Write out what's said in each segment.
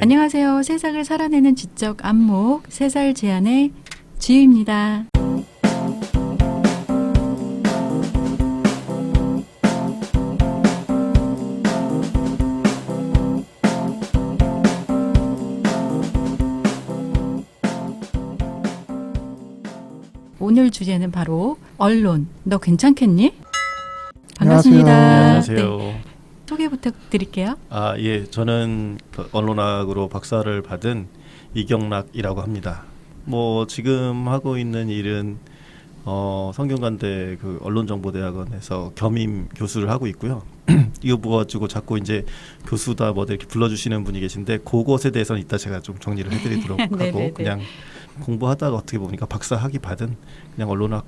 안녕하세요. 세상을 살아내는 지적 안목 3살 제안의 지유입니다. 오늘 주제는 바로 언론. 너 괜찮겠니? 반갑습니다. 안녕하세요. 네. 소개 부탁드릴게요. 예, 저는 언론학으로 박사를 받은 이경락이라고 합니다. 지금 하고 있는 일은 성균관대 언론정보대학원에서 겸임 교수를 하고 있고요. 이거 가지고 자꾸 이제 교수다 이렇게 불러주시는 분이 계신데 그것에 대해서는 이따 제가 좀 정리를 해드리도록 하고 그냥 공부하다가 어떻게 보니까 박사 학위 받은 그냥 언론학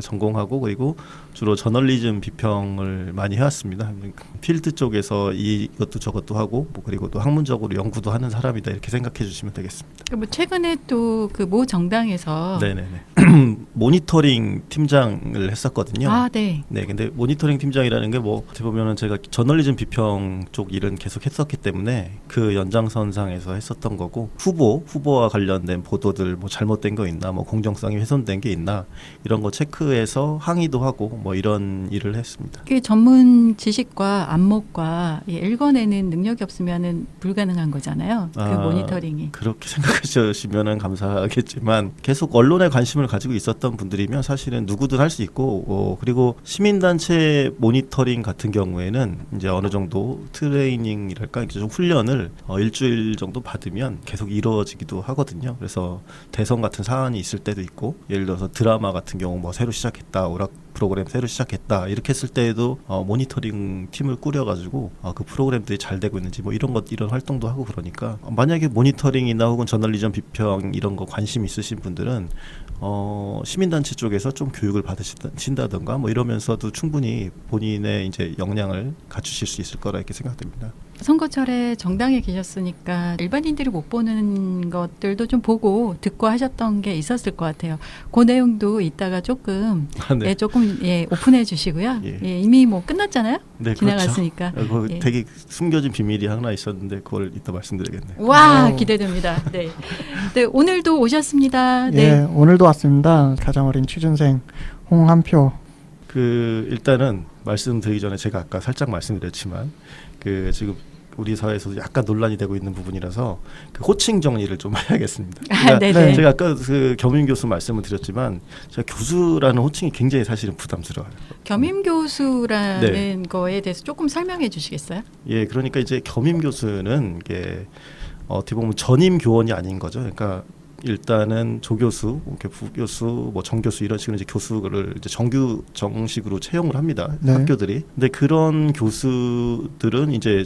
전공하고 그리고 주로 저널리즘 비평을 많이 해왔습니다. 필드 쪽에서 이것도 저것도 하고 그리고 또 학문적으로 연구도 하는 사람이다 이렇게 생각해 주시면 되겠습니다. 최근에 또 모 정당에서 네네네 모니터링 팀장을 했었거든요. 네. 네, 근데 모니터링 팀장이라는 게 어떻게 보면은 제가 저널리즘 비평 쪽 일은 계속 했었기 때문에 그 연장선상에서 했었던 거고 후보와 관련된 보도들 잘못된 거 있나 공정성이 훼손된 게 있나 이런 거 체크해서 항의도 하고 이런 일을 했습니다. 그 전문 지식과 안목과 읽어내는 능력이 없으면은 불가능한 거잖아요. 그 모니터링이. 그렇게 생각하시면은 감사하겠지만 계속 언론에 관심을 가지고 있었던 분들이면 사실은 누구든 할 수 있고 그리고 시민단체 모니터링 같은 경우에는 이제 어느 정도 트레이닝이랄까 좀 훈련을 일주일 정도 받으면 계속 이루어지기도 하거든요. 그래서 대선 같은 사안이 있을 때도 있고 예를 들어서 드라마 같은 경우 새로 시작했다 오락 프로그램 새로 시작했다 이렇게 했을 때에도 모니터링 팀을 꾸려가지고 그 프로그램들이 잘 되고 있는지 이런 활동도 하고 그러니까 만약에 모니터링이나 혹은 저널리즘 비평 이런 거 관심 있으신 분들은 시민단체 쪽에서 좀 교육을 받으신다던가 이러면서도 충분히 본인의 이제 역량을 갖추실 수 있을 거라 이렇게 생각됩니다. 선거철에 정당에 계셨으니까 일반인들이 못 보는 것들도 좀 보고 듣고 하셨던 게 있었을 것 같아요. 그 내용도 이따가 조금 오픈해 주시고요. 이미 네, 끝났잖아요. 지나갔으니까. 그렇죠. 되게 숨겨진 비밀이 하나 있었는데 그걸 이따 말씀드리겠네요. 와, 기대됩니다. 네, 오늘도 오셨습니다. 네, 오늘도 왔습니다. 가장 어린 취준생 홍한표. 일단은 말씀드리기 전에 제가 아까 살짝 말씀드렸지만 지금 우리 사회에서도 약간 논란이 되고 있는 부분이라서 호칭 정리를 좀 해야겠습니다. 그러니까 제가 아까 겸임 교수 말씀을 드렸지만 제가 교수라는 호칭이 굉장히 사실은 부담스러워요. 겸임 교수라는 거에 대해서 조금 설명해 주시겠어요? 예, 그러니까 이제 겸임 교수는 이게 어떻게 보면 전임 교원이 아닌 거죠. 그러니까 일단은 조교수, 부교수, 정교수 이런 식으로 이제 교수를 이제 정식으로 채용을 합니다. 학교들이. 근데 그런 교수들은 이제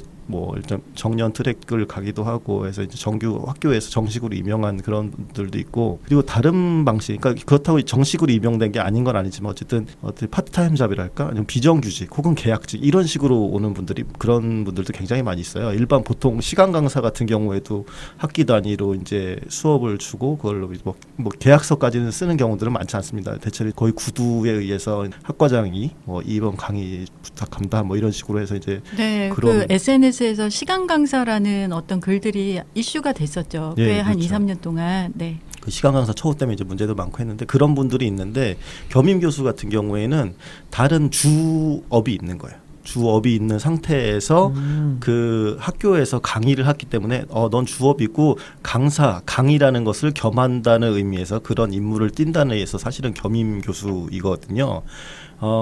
일단 정년 트랙을 가기도 하고 해서 이제 정규 학교에서 정식으로 임명한 그런 분들도 있고 그리고 다른 방식, 그러니까 그렇다고 정식으로 임명된 게 아닌 건 아니지만 어쨌든 파트타임 잡이랄까 아니면 비정규직 혹은 계약직 이런 식으로 오는 그런 분들도 굉장히 많이 있어요. 일반 보통 시간 강사 같은 경우에도 학기 단위로 이제 수업을 주고 그걸로 계약서까지는 쓰는 경우들은 많지 않습니다. 대체로 거의 구두에 의해서 학과장이 이번 강의 부탁합니다. 이런 식으로 해서 이제 그런 SNS에서 시간 강사라는 어떤 글들이 이슈가 됐었죠. 꽤 한 그렇죠. 2, 3년 동안. 네. 그 시간 강사 처우 때문에 이제 문제도 많고 했는데 그런 분들이 있는데 겸임 교수 같은 경우에는 다른 주업이 있는 거예요. 주업이 있는 상태에서 그 학교에서 강의를 했기 때문에 넌 주업이 있고 강의라는 것을 겸한다는 의미에서 그런 임무를 띈다는 의미에서 사실은 겸임 교수이거든요.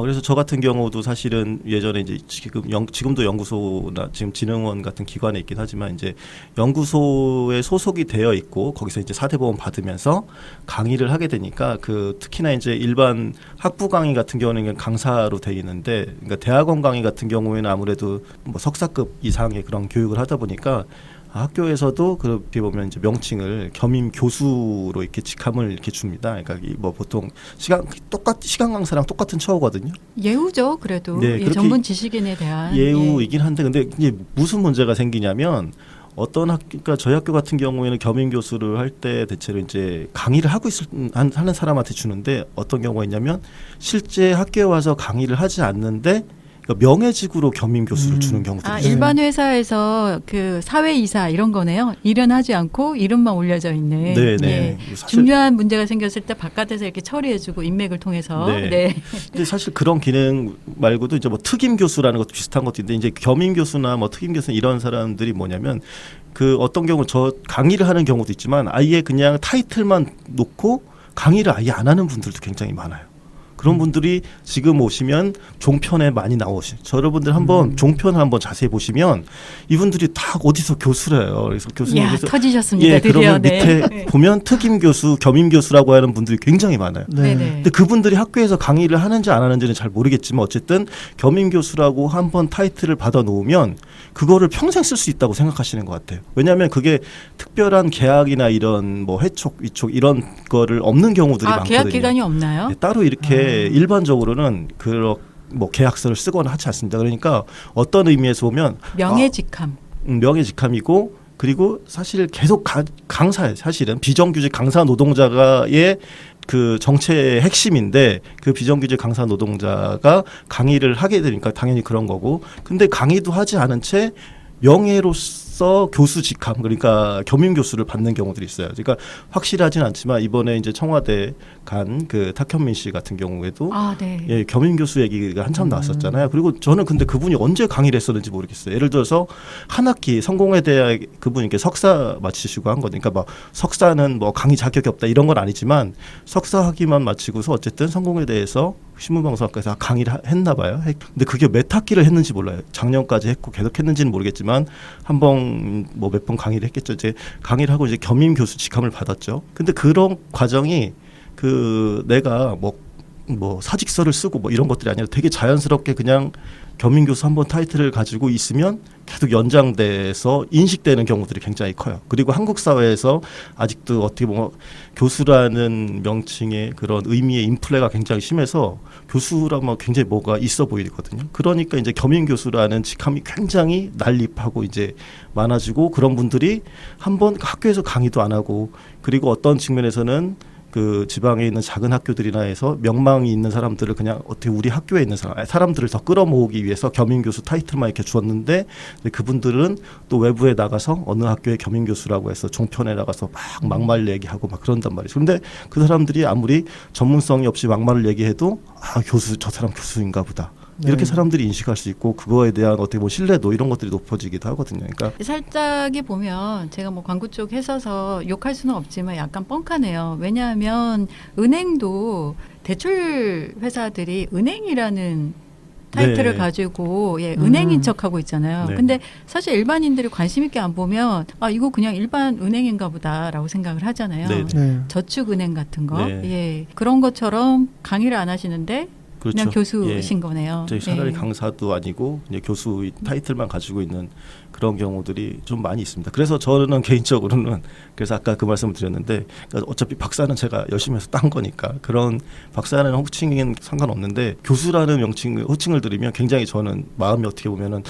그래서 저 같은 경우도 사실은 예전에 이제 지금도 연구소나 지금 진흥원 같은 기관에 있긴 하지만 이제 연구소에 소속이 되어 있고 거기서 이제 4대 보험 받으면서 강의를 하게 되니까 특히나 이제 일반 학부 강의 같은 경우는 강사로 돼 있는데 그러니까 대학원 강의 같은 경우에는 아무래도 석사급 이상의 그런 교육을 하다 보니까 학교에서도 그렇게 보면 이제 명칭을 겸임 교수로 이렇게 직함을 이렇게 줍니다. 그러니까 보통 시간 강사랑 똑같은 처우거든요. 예우죠, 그래도. 전문 지식인에 대한 예우이긴 한데 근데 이제 무슨 문제가 생기냐면 그러니까 저희 학교 같은 경우에는 겸임 교수를 할 때 대체로 이제 강의를 하는 사람한테 주는데 어떤 경우가 있냐면 실제 학교에 와서 강의를 하지 않는데 그러니까 명예직으로 겸임 교수를 주는 경우도 있어요. 일반 회사에서 그 사회이사 이런 거네요. 일은 하지 않고 이름만 올려져 있는. 네, 네. 예. 사실 중요한 문제가 생겼을 때 바깥에서 이렇게 처리해주고 인맥을 통해서. 네. 네. 근데 사실 그런 기능 말고도 이제 뭐 특임 교수라는 것도 비슷한 것도 있는데 이제 겸임 교수나 뭐 특임 교수 이런 사람들이 뭐냐면 그 어떤 경우 저 강의를 하는 경우도 있지만 아예 그냥 타이틀만 놓고 강의를 아예 안 하는 분들도 굉장히 많아요. 그런 분들이 지금 오시면 종편에 많이 나오시. 여러분들 한번 종편을 한번 자세히 보시면 이분들이 다 어디서 교수래요. 그래서 교수님 야, 터지셨습니다. 예, 드디어. 그러면 밑에 네. 보면 특임 교수, 겸임 교수라고 하는 분들이 굉장히 많아요. 네. 네. 근데 그분들이 학교에서 강의를 하는지 안 하는지는 잘 모르겠지만 어쨌든 겸임 교수라고 한번 타이틀을 받아 놓으면 그거를 평생 쓸 수 있다고 생각하시는 것 같아요. 왜냐하면 그게 특별한 계약이나 이런 뭐 회촉, 위촉 이런 거를 없는 경우들이 많거든요. 계약 기간이 없나요? 네, 따로 이렇게 일반적으로는 뭐 계약서를 쓰거나 하지 않습니다. 그러니까 어떤 의미에서 보면 명예직함. 명예직함이고 그리고 사실 계속 강사예요. 사실은 비정규직 강사 노동자가의 그 정체의 핵심인데 그 비정규직 강사 노동자가 강의를 하게 되니까 당연히 그런 거고 근데 강의도 하지 않은 채 명예로서 교수 직함 그러니까 겸임 교수를 받는 경우들이 있어요. 그러니까 확실하진 않지만 이번에 이제 청와대 간 그 탁현민 씨 같은 경우에도 네. 예, 겸임 교수 얘기가 한참 나왔었잖아요. 그리고 저는 근데 그분이 언제 강의를 했었는지 모르겠어요. 예를 들어서 한 학기 성공회대 그분이 이렇게 석사 마치시고 한 거니까 막 석사는 뭐 강의 자격이 없다 이런 건 아니지만 석사 학위만 마치고서 어쨌든 성공회대에서 신문방송학과에서 강의를 했나 봐요. 근데 그게 몇 학기를 했는지 몰라요. 작년까지 했고 계속 했는지는 모르겠지만 한 번 뭐 몇 번 강의를 했겠죠. 이제 강의를 하고 이제 겸임 교수 직함을 받았죠. 근데 그런 과정이 그 내가 뭐 사직서를 쓰고 뭐 이런 것들이 아니라 되게 자연스럽게 그냥 겸임 교수 한 번 타이틀을 가지고 있으면 계속 연장돼서 인식되는 경우들이 굉장히 커요. 그리고 한국 사회에서 아직도 어떻게 보면 교수라는 명칭의 그런 의미의 인플레가 굉장히 심해서 교수라면 굉장히 뭐가 있어 보이거든요. 그러니까 이제 겸임 교수라는 직함이 굉장히 난립하고 이제 많아지고 그런 분들이 한번 학교에서 강의도 안 하고 그리고 어떤 측면에서는 그 지방에 있는 작은 학교들이나 해서 명망이 있는 사람들을 그냥 어떻게 우리 학교에 있는 사람들을 더 끌어모으기 위해서 겸임 교수 타이틀만 이렇게 주었는데 그분들은 또 외부에 나가서 어느 학교의 겸임 교수라고 해서 종편에 나가서 막 막말 얘기하고 막 그런단 말이죠. 그런데 그 사람들이 아무리 전문성이 없이 막말을 얘기해도 교수 저 사람 교수인가 보다. 이렇게 사람들이 인식할 수 있고 그거에 대한 어떻게 보면 신뢰도 이런 것들이 높아지기도 하거든요. 그러니까 살짝이 보면 제가 뭐 광고 쪽 했어서 욕할 수는 없지만 약간 뻥카네요. 왜냐하면 은행도 대출 회사들이 은행이라는 타이틀을 가지고 은행인 척하고 있잖아요. 네. 근데 사실 일반인들이 관심 있게 안 보면 이거 그냥 일반 은행인가 보다라고 생각을 하잖아요. 네. 저축은행 같은 거. 네. 예. 그런 것처럼 강의를 안 하시는데 그렇죠. 그냥 교수신 거네요. 저희 차라리 강사도 아니고 이제 교수 타이틀만 가지고 있는 그런 경우들이 좀 많이 있습니다. 그래서 저는 개인적으로는 그래서 아까 그 말씀을 드렸는데 그러니까 어차피 박사는 제가 열심히 해서 딴 거니까 그런 박사라는 호칭은 상관없는데 교수라는 호칭을 들으면 굉장히 저는 마음이 어떻게 보면은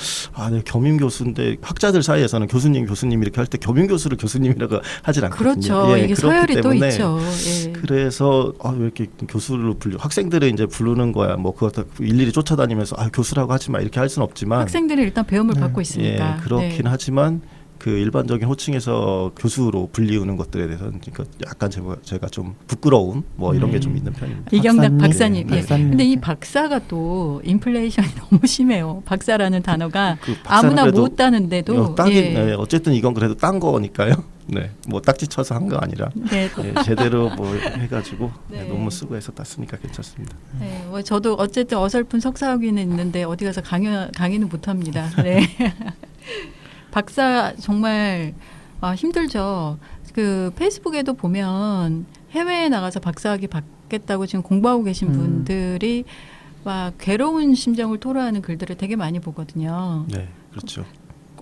네, 겸임 교수인데 학자들 사이에서는 교수님 이렇게 할 때 겸임 교수를 교수님이라고 하질 않거든요. 그렇죠. 이게 서열이 또 있죠. 예. 그래서 왜 이렇게 교수를 학생들을 이제 부르는 거야. 뭐 그것도 일일이 쫓아다니면서 교수라고 하지 마 이렇게 할 수는 없지만 학생들이 일단 배움을 받고 있으니까. 그렇긴 하지만 그 일반적인 호칭에서 교수로 불리우는 것들에 대해서는 그러니까 약간 제가 좀 부끄러운 뭐 이런 게 좀 있는 편입니다. 이경락 박사님. 네. 근데 이 박사가 또 인플레이션이 너무 심해요. 박사라는 단어가 박사는 아무나 못 따는데도 어쨌든 이건 그래도 딴 거니까요. 네, 뭐 딱지 쳐서 한 거 아니라 제대로 뭐 해가지고 논문 쓰고 해서 땄으니까 괜찮습니다. 네, 뭐 저도 어쨌든 어설픈 석사학위는 있는데 어디 가서 강의는 못합니다. 네. 박사 정말 힘들죠. 그 페이스북에도 보면 해외에 나가서 박사학위 받겠다고 지금 공부하고 계신 분들이 막 괴로운 심정을 토로하는 글들을 되게 많이 보거든요. 네, 그렇죠.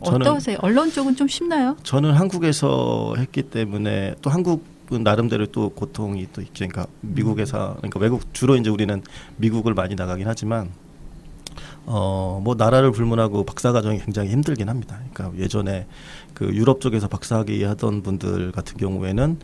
어떠세요? 언론 쪽은 좀 쉽나요? 저는 한국에서 했기 때문에 또 한국은 나름대로 또 고통이 또 있죠. 그러니까 미국에서 그러니까 외국 주로 이제 우리는 미국을 많이 나가긴 하지만 뭐 나라를 불문하고 박사 과정이 굉장히 힘들긴 합니다. 그러니까 예전에 그 유럽 쪽에서 박사학위 하던 분들 같은 경우에는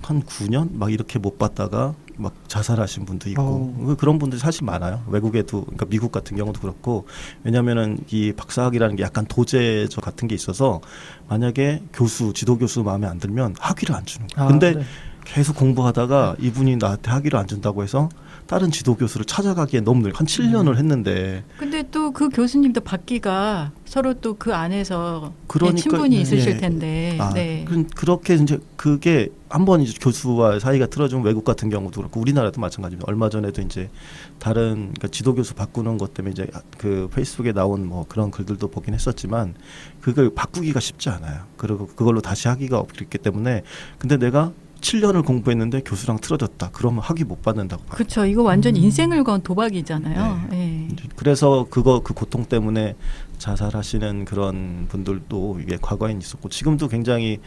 한 9년 막 이렇게 못 받다가 막 자살하신 분도 있고 그런 분들이 사실 많아요. 외국에도 그러니까 미국 같은 경우도 그렇고 왜냐하면은 이 박사학위라는 게 약간 도제적 같은 게 있어서 만약에 교수 지도 교수 마음에 안 들면 학위를 안 주는 거예요. 근데 네. 계속 공부하다가 이분이 나한테 학위를 안 준다고 해서 다른 지도 교수를 찾아가기에 너무 한 7년을 했는데 근데 또 그 교수님도 받기가 서로 또 그 안에서 그러니까, 친분이 있으실 예. 텐데. 네. 그렇게 이제 그게 한번 이제 교수와 사이가 틀어지면 외국 같은 경우도 그렇고 우리나라도 마찬가지입니다. 얼마 전에도 이제 다른 그러니까 지도 교수 바꾸는 것 때문에 이제 그 페이스북에 나온 뭐 그런 글들도 보긴 했었지만 그걸 바꾸기가 쉽지 않아요. 그리고 그걸로 다시 하기가 없기 때문에 근데 내가 7년을 공부했는데 교수랑 틀어졌다. 그러면 학위 못 받는다고. 그렇죠. 이거 완전 인생을 건 도박이잖아요. 네. 네. 그래서 그 고통 때문에 자살하시는 그런 분들도 이게 과거엔 있었고 지금도 굉장히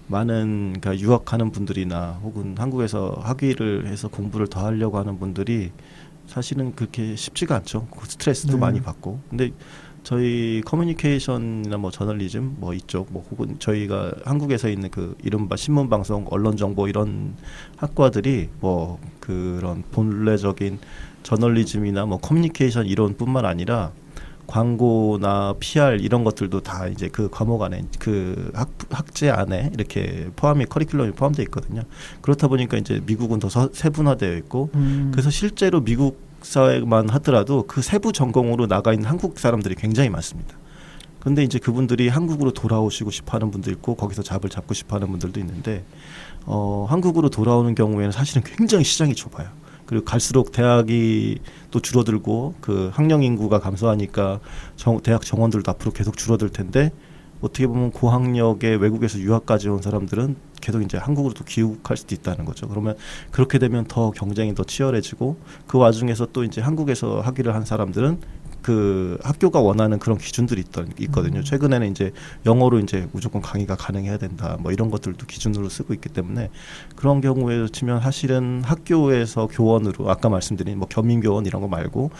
많은 그러니까 유학하는 분들이나 혹은 한국에서 학위를 해서 공부를 더 하려고 하는 분들이 사실은 그렇게 쉽지가 않죠. 그 스트레스도 많이 받고. 근데 저희 커뮤니케이션이나 뭐 저널리즘 뭐 이쪽 뭐 혹은 저희가 한국에서 있는 그 이른바 신문 방송 언론 정보 이런 학과들이 뭐 그런 본래적인 저널리즘이나 뭐 커뮤니케이션 이론뿐만 아니라 광고나 PR 이런 것들도 다 이제 그 과목 안에 그 학제 안에 이렇게 포함이 커리큘럼이 포함되어 있거든요. 그렇다 보니까 이제 미국은 더 세분화되어 있고 그래서 실제로 미국 사회만 하더라도 그 세부 전공으로 나가 있는 한국 사람들이 굉장히 많습니다. 그런데 이제 그분들이 한국으로 돌아오시고 싶어하는 분도 있고 거기서 잡을 잡고 싶어하는 분들도 있는데 한국으로 돌아오는 경우에는 사실은 굉장히 시장이 좁아요. 그리고 갈수록 대학이 또 줄어들고 그 학령 인구가 감소하니까 대학 정원들도 앞으로 계속 줄어들 텐데 어떻게 보면 고학력의 외국에서 유학까지 온 사람들은 계속 이제 한국으로 또 귀국할 수도 있다는 거죠. 그러면 그렇게 되면 더 경쟁이 더 치열해지고 그 와중에서 또 이제 한국에서 학위를 한 사람들은 그 학교가 원하는 그런 기준들이 있거든요. 최근에는 이제 영어로 이제 무조건 강의가 가능해야 된다. 뭐 이런 것들도 기준으로 쓰고 있기 때문에 그런 경우에 치면 사실은 학교에서 교원으로 아까 말씀드린 뭐 겸임교원 이런 거 말고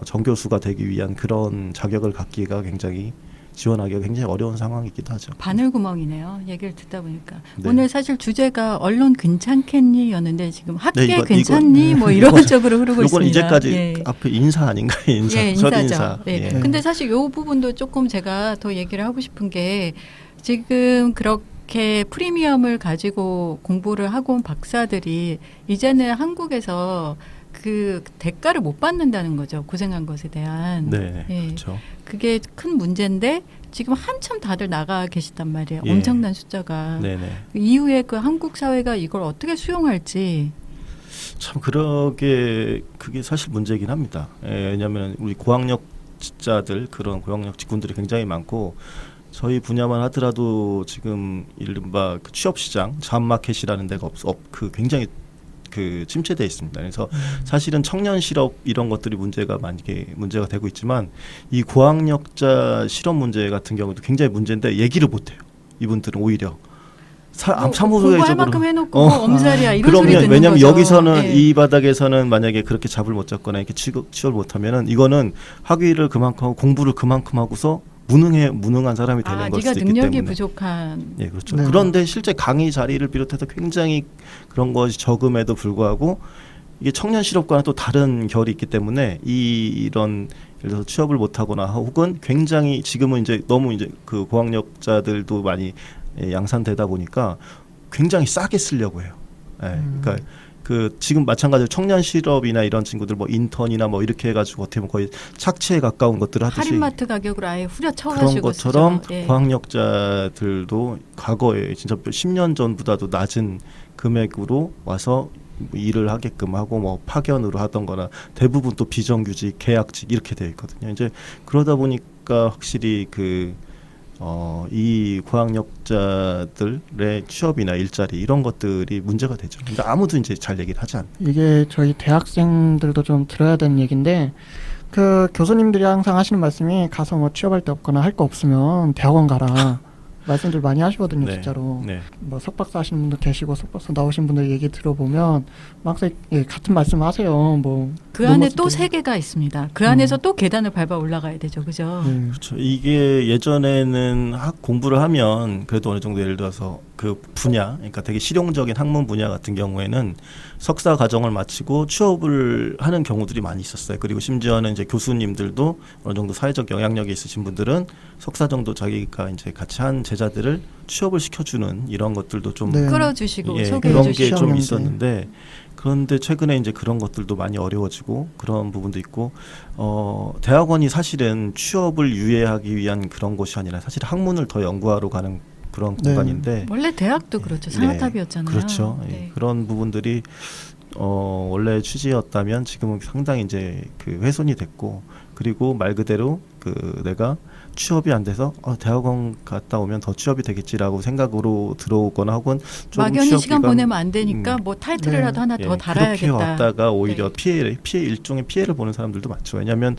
정교수가 되기 위한 그런 자격을 갖기가 굉장히 지원하기가 굉장히 어려운 상황이기도 하죠. 바늘구멍이네요. 얘기를 듣다 보니까. 네. 오늘 사실 주제가 언론 괜찮겠니였는데 지금 학계 네, 괜찮니? 뭐 이런 쪽으로 흐르고 이건 있습니다. 이제까지 예. 앞에 인사 아닌가요? 인사. 예, 인사죠. 첫인사. 네. 예. 근데 사실 이 부분도 조금 제가 더 얘기를 하고 싶은 게 지금 그렇게 프리미엄을 가지고 공부를 하고 온 박사들이 이제는 한국에서 그 대가를 못 받는다는 거죠. 고생한 것에 대한. 네, 예. 그렇죠. 그게 큰 문제인데 지금 한참 다들 나가 계시단 말이에요. 예. 엄청난 숫자가. 네네. 이후에 그 한국 사회가 이걸 어떻게 수용할지. 참 그게 사실 문제이긴 합니다. 왜냐하면 우리 고학력자들 그런 고학력 직군들이 굉장히 많고 저희 분야만 하더라도 지금 이른바 그 취업 시장 잡마켓이라는 데가 그 굉장히 그 침체되어 있습니다. 그래서 사실은 청년 실업 이런 것들이 문제가 되고 있지만 이 고학력자 실업 문제 같은 경우도 굉장히 문제인데 얘기를 못해요. 이분들은 오히려 공부할 만큼 해놓고 뭐 엄살이야 이런 소리 듣는 왜냐하면 거죠. 여기서는 예. 이 바닥에서는 만약에 그렇게 잡을 못 잡거나 이렇게 취업을 못하면은 이거는 학위를 그만큼 하고 공부를 그만큼 하고서 무능한 사람이 되는 걸 수도 있기 때문에. 네가 능력이 부족한. 예, 그렇죠. 네. 그런데 실제 강의 자리를 비롯해서 굉장히 그런 것이 적음에도 불구하고 이게 청년 실업과는 또 다른 결이 있기 때문에 이런 예를 들어서 취업을 못하거나 혹은 굉장히 지금은 이제 너무 이제 그 고학력자들도 많이 양산되다 보니까 굉장히 싸게 쓰려고 해요. 예, 그러니까 그 지금 마찬가지로 청년 실업이나 이런 친구들 뭐 인턴이나 뭐 이렇게 해가지고 어떻게 보면 거의 착취에 가까운 것들을 하듯이 할인마트 가격으로 아예 그런 후려쳐가지고 것처럼 쓰죠. 예. 고학력자들도 과거에 진짜 10년 전보다도 낮은 금액으로 와서 뭐 일을 하게끔 하고 뭐 파견으로 하던거나 대부분 또 비정규직, 계약직 이렇게 되어 있거든요. 이제 그러다 보니까 확실히 이 고학력자들의 취업이나 일자리 이런 것들이 문제가 되죠. 근데 아무도 이제 잘 얘기를 하지 않아요. 이게 저희 대학생들도 좀 들어야 되는 얘기인데 그 교수님들이 항상 하시는 말씀이 가서 뭐 취업할 데 없거나 할 거 없으면 대학원 가라. 말씀들 많이 하시거든요, 네. 진짜로. 네. 뭐 석박사 하시는 분도 계시고 석박사 나오신 분들 얘기 들어보면 막상 같은 말씀하세요. 뭐 그 안에 너무 또 진짜- 세계가 있습니다. 그 안에서 또 계단을 밟아 올라가야 되죠, 그죠? 네. 그렇죠. 이게 예전에는 공부를 하면 그래도 어느 정도 예를 들어서 그 분야, 그러니까 되게 실용적인 학문 분야 같은 경우에는 석사 과정을 마치고 취업을 하는 경우들이 많이 있었어요. 그리고 심지어는 이제 교수님들도 어느 정도 사회적 영향력이 있으신 분들은 석사 정도 자기가 이제 같이 한 제자들을 취업을 시켜주는 이런 것들도 좀 네. 끌어주시고 예, 소개해 그런 게 주시고. 좀 시험연대. 있었는데 그런데 최근에 이제 그런 것들도 많이 어려워지고 그런 부분도 있고 대학원이 사실은 취업을 유예하기 위한 그런 곳이 아니라 사실 학문을 더 연구하러 가는 그런 네. 공간인데 원래 대학도 그렇죠. 산하탑이었잖아요. 그렇죠. 예, 네. 그런 부분들이 원래 취지였다면 지금은 상당히 이제 그 훼손이 됐고 그리고 말 그대로 그 내가 취업이 안 돼서 대학원 갔다 오면 더 취업이 되겠지라고 생각으로 들어오거나 혹은 조금 막연히 취업 시간 기간- 보내면 안 되니까 뭐 타이틀이라도 하나 더 달아야겠다. 그렇게 왔다가 오히려 네. 피해 일종의 피해를 보는 사람들도 많죠. 왜냐하면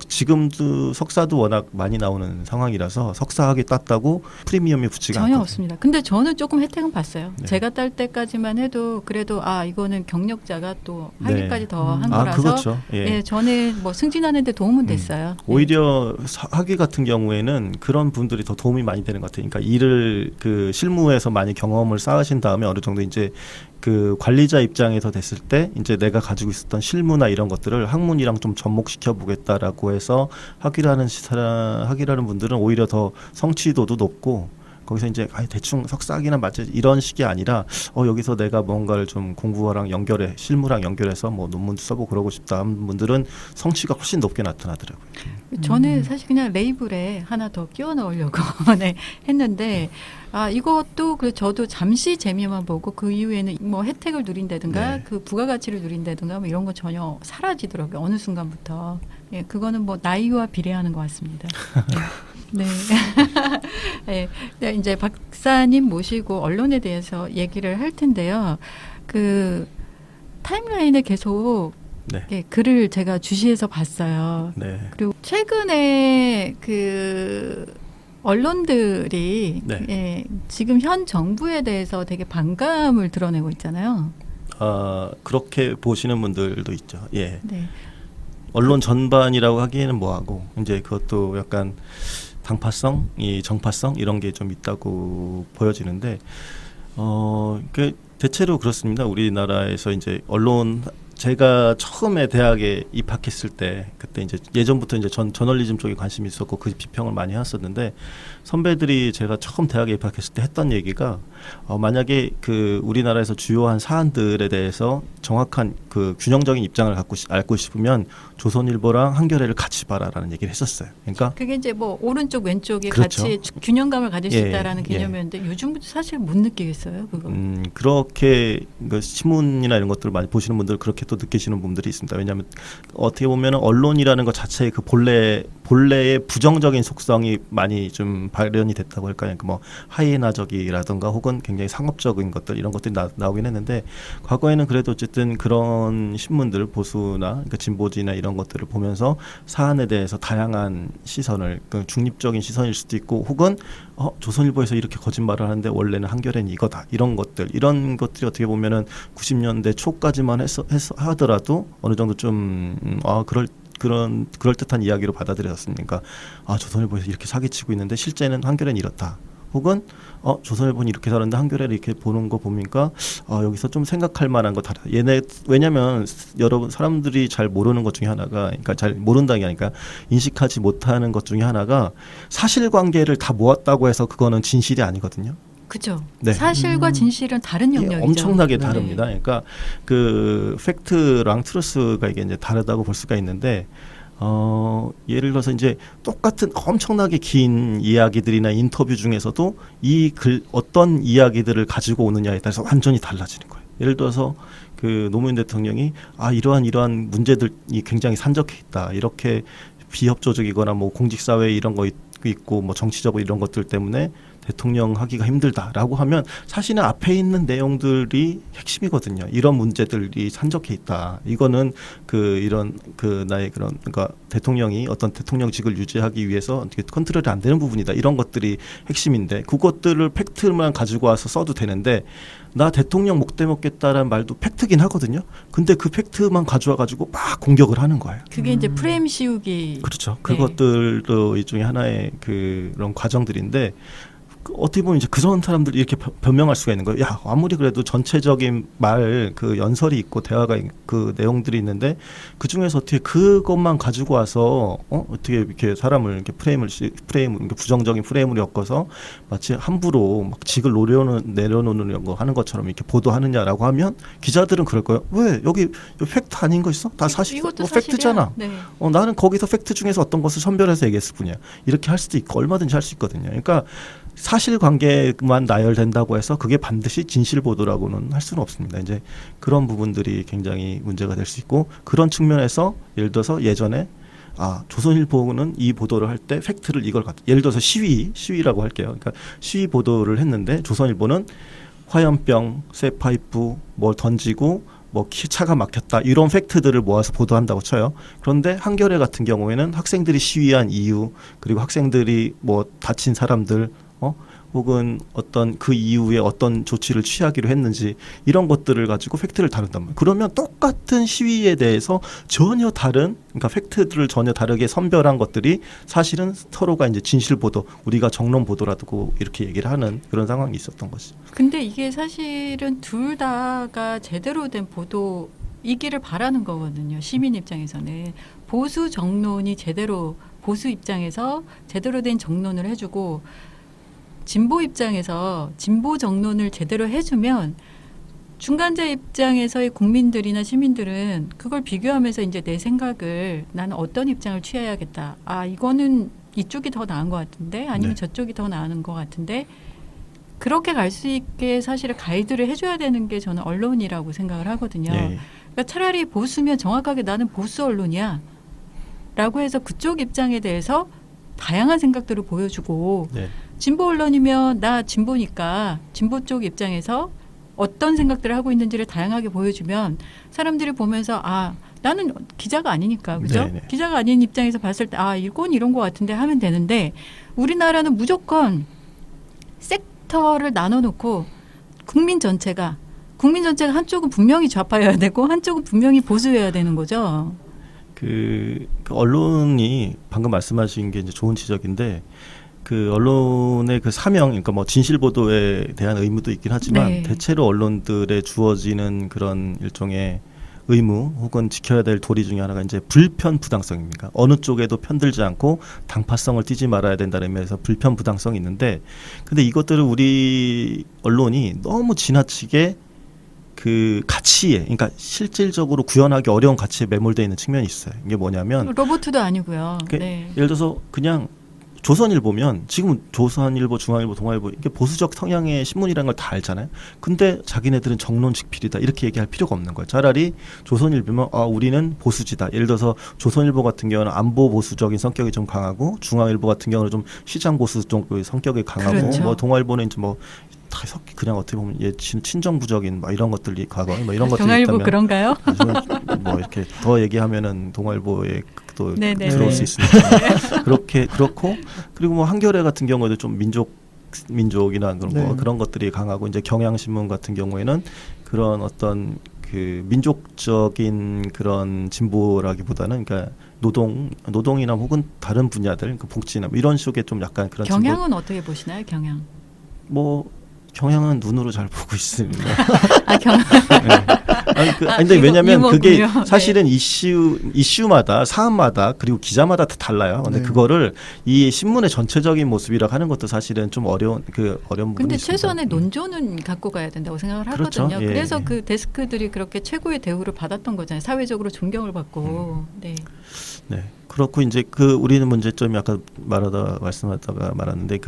지금도 석사도 워낙 많이 나오는 상황이라서 석사학위 땄다고 프리미엄이 붙지가 전혀 않거든요. 없습니다. 근데 저는 조금 혜택은 봤어요. 네. 제가 딸 때까지만 해도 그래도 이거는 경력자가 또 네. 학위까지 더 한 아, 거라서 그렇죠. 예. 예, 저는 뭐 승진하는 데 도움은 됐어요. 네. 오히려 학위 같은 경우에는 그런 분들이 더 도움이 많이 되는 것 같아요. 그러니까 일을 그 실무에서 많이 경험을 쌓으신 다음에 어느 정도 이제 그 관리자 입장에서 됐을 때 이제 내가 가지고 있었던 실무나 이런 것들을 학문이랑 좀 접목시켜 보겠다라고 해서 학위라는 분들은 오히려 더 성취도도 높고 거기서 이제 대충 석사학위나 맞지 이런 식이 아니라 여기서 내가 뭔가를 좀 공부랑 연결해 실무랑 연결해서 뭐 논문도 써보고 그러고 싶다 하는 분들은 성취가 훨씬 높게 나타나더라고요. 저는 사실 그냥 레이블에 하나 더 끼워 넣으려고 네, 했는데 이것도 저도 잠시 재미만 보고 그 이후에는 뭐 혜택을 누린다든가 네. 그 부가가치를 누린다든가 뭐 이런 거 전혀 사라지더라고요. 어느 순간부터. 예, 그거는 뭐 나이와 비례하는 것 같습니다. 네. 네. 네, 이제 박사님 모시고 언론에 대해서 얘기를 할 텐데요. 그 타임라인에 계속 네. 예, 글을 제가 주시해서 봤어요. 네. 그리고 최근에 그 언론들이 네. 예, 지금 현 정부에 대해서 되게 반감을 드러내고 있잖아요. 그렇게 보시는 분들도 있죠. 예. 네. 언론 전반이라고 하기에는 뭐하고 이제 그것도 약간 당파성, 정파성 이런 게 좀 있다고 보여지는데 그 대체로 그렇습니다. 우리나라에서 이제 언론 제가 처음에 대학에 입학했을 때 그때 이제 예전부터 이제 저널리즘 쪽에 관심이 있었고 그 비평을 많이 해왔었는데 선배들이 제가 처음 대학에 입학했을 때 했던 얘기가 만약에 그 우리나라에서 주요한 사안들에 대해서 정확한 그 균형적인 입장을 알고 싶으면 조선일보랑 한겨레를 같이 봐라라는 얘기를 했었어요. 그러니까 그게 이제 뭐 오른쪽 왼쪽이 그렇죠. 같이 균형감을 가질 수 예, 있다라는 예. 개념이었는데 요즘부터 사실 못 느끼겠어요, 그거. 그렇게 그 신문이나 이런 것들을 많이 보시는 분들 그렇게 또 느끼시는 분들이 있습니다. 왜냐하면 어떻게 보면 언론이라는 것 자체의 그 본래의 부정적인 속성이 많이 좀 발현이 됐다고 할까요? 그 뭐 하이에나적이라든가 혹은 굉장히 상업적인 것들 이런 것들이 나오긴 했는데 과거에는 그래도 어쨌든 그런 신문들 보수나 그러니까 진보지나 이런 것들을 보면서 사안에 대해서 다양한 시선을 그 중립적인 시선일 수도 있고 혹은 조선일보에서 이렇게 거짓말을 하는데 원래는 한겨레는 이거다 이런 것들이 어떻게 보면은 90년대 초까지만 하더라도 어느 정도 좀 그럴듯한 이야기로 받아들여졌습니까? 조선일보에서 이렇게 사기치고 있는데 실제는 한겨레는 이렇다. 혹은 조선일보는 이렇게 다른데 한겨레를 이렇게 보는 거 보니까 여기서 좀 생각할 만한 거 다르다. 왜냐하면 여러분 사람들이 잘 모르는 것 중에 하나가 그러니까 잘 모른다는 게 아니라 인식하지 못하는 것 중에 하나가 사실관계를 다 모았다고 해서 그거는 진실이 아니거든요. 그죠. 네. 사실과 진실은 다른 이게 영역이죠. 엄청나게 네. 다릅니다. 그러니까 그 팩트랑 트루스가 이게 이제 다르다고 볼 수가 있는데 예를 들어서 이제 똑같은 엄청나게 긴 이야기들이나 인터뷰 중에서도 이 글 어떤 이야기들을 가지고 오느냐에 따라서 완전히 달라지는 거예요. 예를 들어서 그 노무현 대통령이 이러한 문제들이 굉장히 산적해 있다. 이렇게 비협조적이거나 뭐 공직사회 이런 거 있고 뭐 정치적으로 이런 것들 때문에 대통령 하기가 힘들다라고 하면 사실은 앞에 있는 내용들이 핵심이거든요. 이런 문제들이 산적해 있다. 이거는 나의 그런 그러니까 대통령이 어떤 대통령직을 유지하기 위해서 어떻게 컨트롤이 안 되는 부분이다. 이런 것들이 핵심인데 그것들을 팩트만 가지고 와서 써도 되는데 나 대통령 목대 먹겠다라는 말도 팩트긴 하거든요. 근데 그 팩트만 가져와 가지고 막 공격을 하는 거예요. 그게 이제 프레임 씌우기. 그렇죠. 네. 그것들도 일종의 하나의 그런 과정들인데 어떻게 보면 이제 그런 사람들이 이렇게 변명할 수가 있는 거예요. 야, 아무리 그래도 전체적인 말 그 연설이 있고 대화가 그 내용들이 있는데 그 중에서 어떻게 그것만 가지고 와서 어떻게 이렇게 사람을 이렇게 프레임 이렇게 부정적인 프레임을 엮어서 마치 함부로 막 직을 내려놓는 거 하는 것처럼 이렇게 보도하느냐라고 하면 기자들은 그럴 거예요. 왜 여기 팩트 아닌 거 있어? 다 사실 이것도 팩트잖아. 네. 나는 거기서 팩트 중에서 어떤 것을 선별해서 얘기했을 뿐이야. 이렇게 할 수도 있고 얼마든지 할 수 있거든요. 그러니까 사실관계만 나열된다고 해서 그게 반드시 진실 보도라고는 할 수는 없습니다. 이제 그런 부분들이 굉장히 문제가 될 수 있고 그런 측면에서 예를 들어서 예전에 조선일보는 이 보도를 할 때 팩트를 이걸 예를 들어서 시위라고 할게요. 그러니까 시위 보도를 했는데 조선일보는 화염병, 쇠파이프 뭘 던지고 차가 막혔다 이런 팩트들을 모아서 보도한다고 쳐요. 그런데 한겨레 같은 경우에는 학생들이 시위한 이유 그리고 학생들이 다친 사람들 혹은 어떤 그 이후에 어떤 조치를 취하기로 했는지 이런 것들을 가지고 팩트를 다룬단 말이에요. 그러면 똑같은 시위에 대해서 전혀 다른 그러니까 팩트들을 전혀 다르게 선별한 것들이 사실은 서로가 이제 진실 보도 우리가 정론 보도라고 이렇게 얘기를 하는 그런 상황이 있었던 것이죠. 근데 이게 사실은 둘 다가 제대로 된 보도이기를 바라는 거거든요. 시민 입장에서는 보수 정론이 보수 입장에서 제대로 된 정론을 해주고 진보 입장에서 진보 정론을 제대로 해주면 중간자 입장에서의 국민들이나 시민들은 그걸 비교하면서 이제 내 생각을 나는 어떤 입장을 취해야겠다. 이거는 이쪽이 더 나은 것 같은데 아니면 저쪽이 더 나은 것 같은데 그렇게 갈 수 있게 사실은 가이드를 해줘야 되는 게 저는 언론이라고 생각을 하거든요. 그러니까 차라리 보수면 정확하게 나는 보수 언론이야 라고 해서 그쪽 입장에 대해서 다양한 생각들을 보여주고 진보 언론이면 나 진보니까 진보 쪽 입장에서 어떤 생각들을 하고 있는지를 다양하게 보여주면 사람들이 보면서 나는 기자가 아니니까 그죠? 네네. 기자가 아닌 입장에서 봤을 때 이건 이런 것 같은데 하면 되는데 우리나라는 무조건 섹터를 나눠놓고 국민 전체가 한쪽은 분명히 좌파여야 되고 한쪽은 분명히 보수여야 되는 거죠. 그 언론이 방금 말씀하신 게 이제 좋은 지적인데 그 언론의 그 사명, 그러니까 진실 보도에 대한 의무도 있긴 하지만 대체로 언론들에 주어지는 그런 일종의 의무 혹은 지켜야 될 도리 중에 하나가 이제 불편 부당성입니다. 어느 쪽에도 편들지 않고 당파성을 띠지 말아야 된다는 의미에서 불편 부당성이 있는데, 근데 이것들을 우리 언론이 너무 지나치게 그 가치에, 그러니까 실질적으로 구현하기 어려운 가치에 매몰되어 있는 측면이 있어요. 이게 뭐냐면 로봇도 아니고요. 예를 들어서 그냥 조선일보면 지금 조선일보, 중앙일보, 동아일보 이게 보수적 성향의 신문이라는 걸 다 알잖아요. 근데 자기네들은 정론직필이다 이렇게 얘기할 필요가 없는 거예요. 차라리 조선일보면 우리는 보수지다. 예를 들어서 조선일보 같은 경우는 안보 보수적인 성격이 좀 강하고 중앙일보 같은 경우는 좀 시장 보수 쪽의 성격이 강하고 그렇죠. 동아일보는 이제 다 그냥 어떻게 보면 친정부적인 이런 것들이 과거 이런 것들이 동아일보 있다면 그런가요? 이렇게 더 얘기하면은 동아일보에 또 네네네. 들어올 수 있으니까 그렇고 그리고 한겨레 같은 경우에도 좀 민족이나 그런 것들이 강하고 이제 경향신문 같은 경우에는 그런 어떤 그 민족적인 그런 진보라기보다는 그러니까 노동이나 혹은 다른 분야들 그 복지나 이런 식의 좀 약간 그런 경향은 어떻게 보시나요? 경향? 경향은 눈으로 잘 보고 있습니다. 경향. 근데 왜냐하면 그게 사실은 네. 이슈마다 사안마다 그리고 기자마다 다 달라요. 근데 그거를 이 신문의 전체적인 모습이라고 하는 것도 사실은 좀 어려운 부분이 근데 있습니다. 최소한의 논조는 갖고 가야 된다고 생각을 그렇죠. 하거든요. 그래서 그 데스크들이 그렇게 최고의 대우를 받았던 거잖아요. 사회적으로 존경을 받고. 네. 그렇고 이제 우리는 문제점이 아까 말씀하다가 말았는데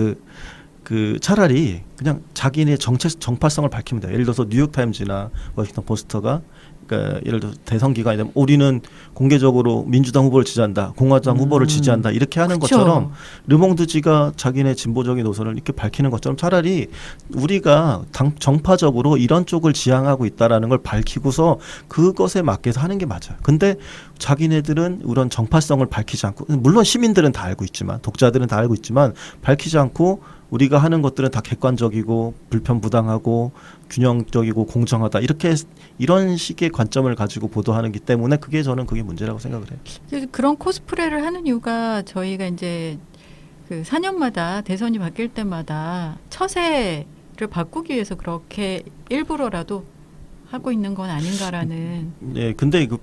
그 차라리 그냥 자기네 정파성을 밝히면 돼요. 예를 들어서 뉴욕 타임즈나 워싱턴 포스터가 그러니까 예를 들어 대선 기간이 되면 우리는 공개적으로 민주당 후보를 지지한다, 공화당 후보를 지지한다 이렇게 하는 그쵸. 것처럼 르몽드지가 자기네 진보적인 노선을 이렇게 밝히는 것처럼 차라리 우리가 정파적으로 이런 쪽을 지향하고 있다라는 걸 밝히고서 그것에 맞게 하는 게 맞아요. 근데 자기네들은 이런 정파성을 밝히지 않고, 물론 시민들은 다 알고 있지만, 독자들은 다 알고 있지만 밝히지 않고 우리가 하는 것들은 다 객관적이고 불편부당하고 균형적이고 공정하다, 이렇게 이런 식의 관점을 가지고 보도하기 때문에 저는 그게 문제라고 생각을 해요. 그래서 그런 코스프레를 하는 이유가 저희가 이제 그 4년마다 대선이 바뀔 때마다 처세를 바꾸기 위해서 그렇게 일부러라도 하고 있는 건 아닌가라는. 네, 근데 그